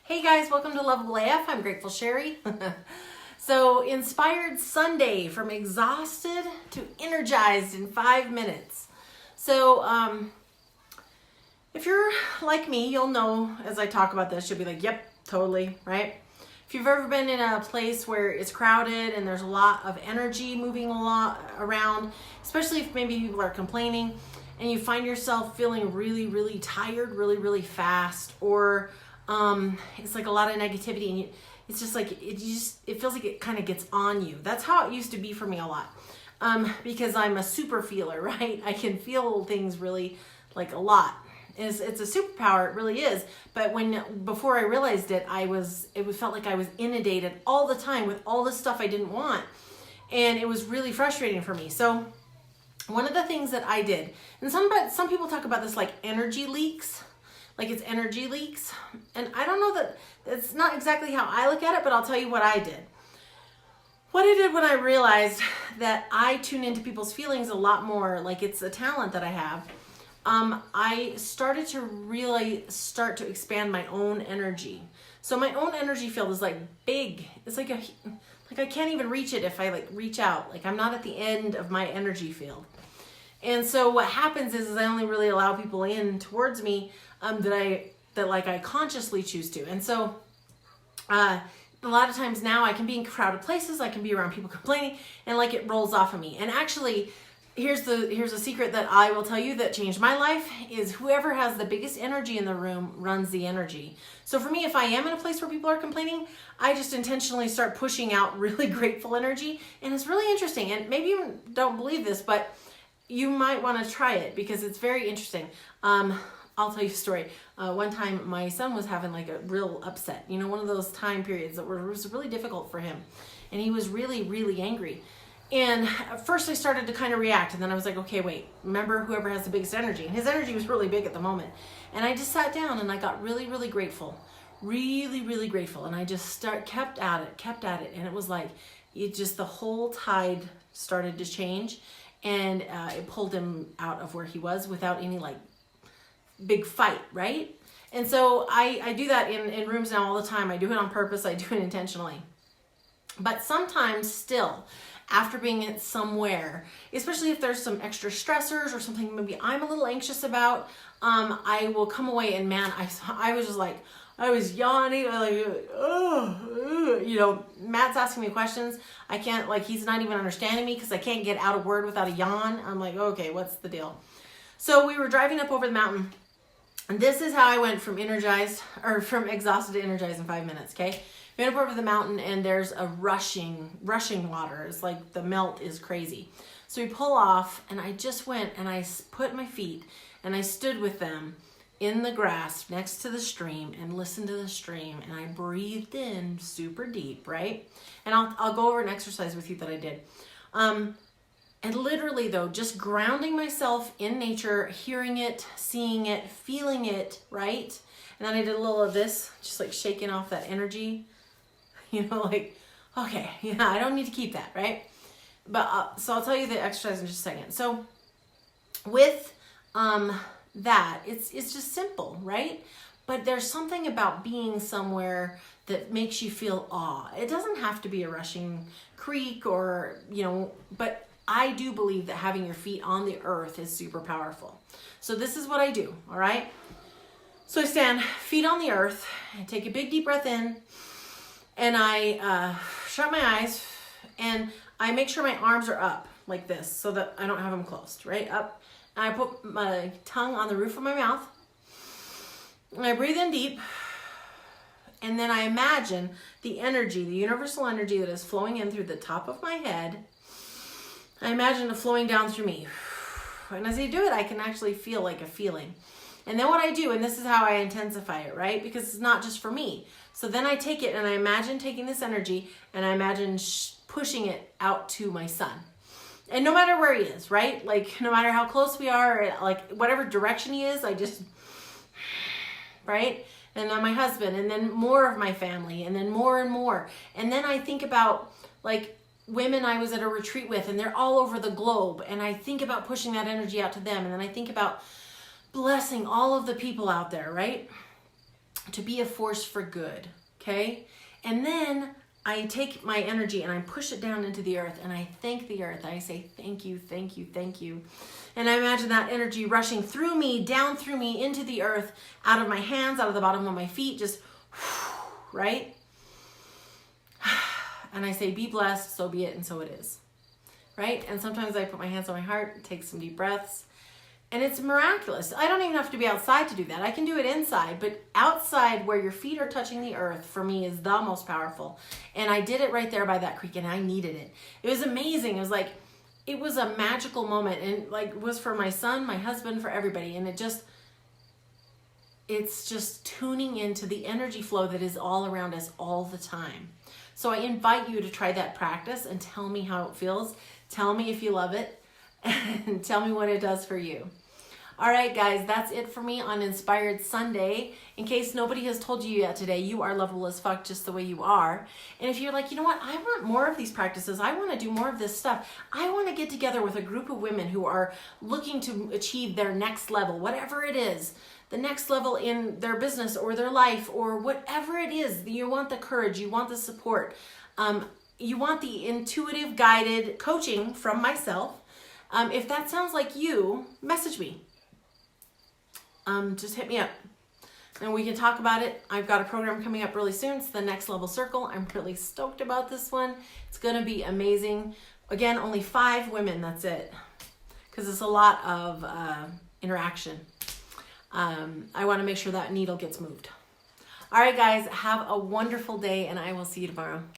Hey guys, welcome to Loveable AF. I'm Grateful Sherry. So, inspired Sunday from exhausted to energized in 5 minutes. So, if you're like me, you'll know as I talk about this, you'll be like, yep, totally, right? If you've ever been in a place where it's crowded and there's a lot of energy moving a lot around, especially if maybe people are complaining and you find yourself feeling really, really tired, really fast, or it's like a lot of negativity and it's just like, it feels like it kind of gets on you. That's how it used to be for me a lot. Because I'm a super feeler, right? I can feel things really like a lot. It's a superpower, it really is. But before I realized it, it felt like I was inundated all the time with all this stuff I didn't want. And it was really frustrating for me. So one of the things that I did, and some people talk about this like energy leaks, like it's energy leaks. And I don't know that it's not exactly how I look at it, but I'll tell you what I did. What I did when I realized that I tune into people's feelings a lot more, like it's a talent that I have, I started to really start to expand my own energy. So my own energy field is like big. It's like I can't even reach it if I like reach out. Like I'm not at the end of my energy field. And so what happens is I only really allow people in towards me that I consciously choose to. And so a lot of times now I can be in crowded places, I can be around people complaining, and like it rolls off of me. And actually, here's a secret that I will tell you that changed my life is whoever has the biggest energy in the room runs the energy. So for me, if I am in a place where people are complaining, I just intentionally start pushing out really grateful energy. And it's really interesting. And maybe you don't believe this, but you might want to try it because it's very interesting. I'll tell you a story. One time my son was having like a real upset, one of those time periods that was really difficult for him. And he was really angry. And at first I started to kind of react, and then I was like, okay, wait, remember whoever has the biggest energy. And his energy was really big at the moment. And I just sat down and I got really grateful, really grateful. And I just kept at it. And it was like, the whole tide started to change, and it pulled him out of where he was without any like big fight, right? And so I do that in rooms now all the time. I do it on purpose. I do it intentionally. But sometimes still, after being at somewhere, especially if there's some extra stressors or something maybe I'm a little anxious about, I will come away and man, I was just like, I was yawning, Matt's asking me questions. I can't, he's not even understanding me because I can't get out a word without a yawn. I'm like, okay, what's the deal? So we were driving up over the mountain, and this is how I went from exhausted to energized in 5 minutes, okay? We went up over the mountain and there's a rushing water. It's like the melt is crazy. So we pull off and I just went and I put my feet and I stood with them in the grass next to the stream and listened to the stream, and I breathed in super deep, right? And I'll go over an exercise with you that I did. And literally though, just grounding myself in nature, hearing it, seeing it, feeling it, right? And then I did a little of this, just like shaking off that energy. Okay, I don't need to keep that, right? But so I'll tell you the exercise in just a second. So with that, it's just simple, right? But there's something about being somewhere that makes you feel awe. It doesn't have to be a rushing creek or, but I do believe that having your feet on the earth is super powerful. So this is what I do, all right? So I stand feet on the earth and take a big deep breath in. And I shut my eyes and I make sure my arms are up like this so that I don't have them closed, right? Up. And I put my tongue on the roof of my mouth. And I breathe in deep. And then I imagine the energy, the universal energy that is flowing in through the top of my head. I imagine it flowing down through me. And as I do it, I can actually feel like a feeling. And then what I do, and this is how I intensify it, right? Because it's not just for me. So then I take it and I imagine taking this energy and I imagine pushing it out to my son. And no matter where he is, right? Like no matter how close we are, like whatever direction he is, I just, right? And then my husband, and then more of my family, and then more and more. And then I think about like women I was at a retreat with, and they're all over the globe. And I think about pushing that energy out to them. And then I think about blessing all of the people out there, right? to be a force for good, okay? And then I take my energy and I push it down into the earth and I thank the earth. I say, thank you, thank you, thank you. And I imagine that energy rushing through me, down through me, into the earth, out of my hands, out of the bottom of my feet, just, right? And I say, be blessed, so be it, and so it is, right? And sometimes I put my hands on my heart, take some deep breaths, and it's miraculous. I don't even have to be outside to do that. I can do it inside, but outside where your feet are touching the earth, for me, is the most powerful. And I did it right there by that creek, and I needed it. It was amazing. It was like, it was a magical moment, and like it was for my son, my husband, for everybody. And it's just tuning into the energy flow that is all around us all the time. So I invite you to try that practice and tell me how it feels. Tell me if you love it, and tell me what it does for you. All right, guys, that's it for me on Inspired Sunday. In case nobody has told you yet today, you are lovable as fuck just the way you are. And if you're like, you know what, I want more of these practices, I want to do more of this stuff, I want to get together with a group of women who are looking to achieve their next level, whatever it is, the next level in their business or their life or whatever it is. You want the courage, you want the support, you want the intuitive guided coaching from myself. If that sounds like you, message me. Just hit me up and we can talk about it. I've got a program coming up really soon. It's the Next Level Circle. I'm really stoked about this one. It's going to be amazing. Again, only 5 women. That's it. Because it's a lot of interaction. I want to make sure that needle gets moved. All right, guys, have a wonderful day and I will see you tomorrow.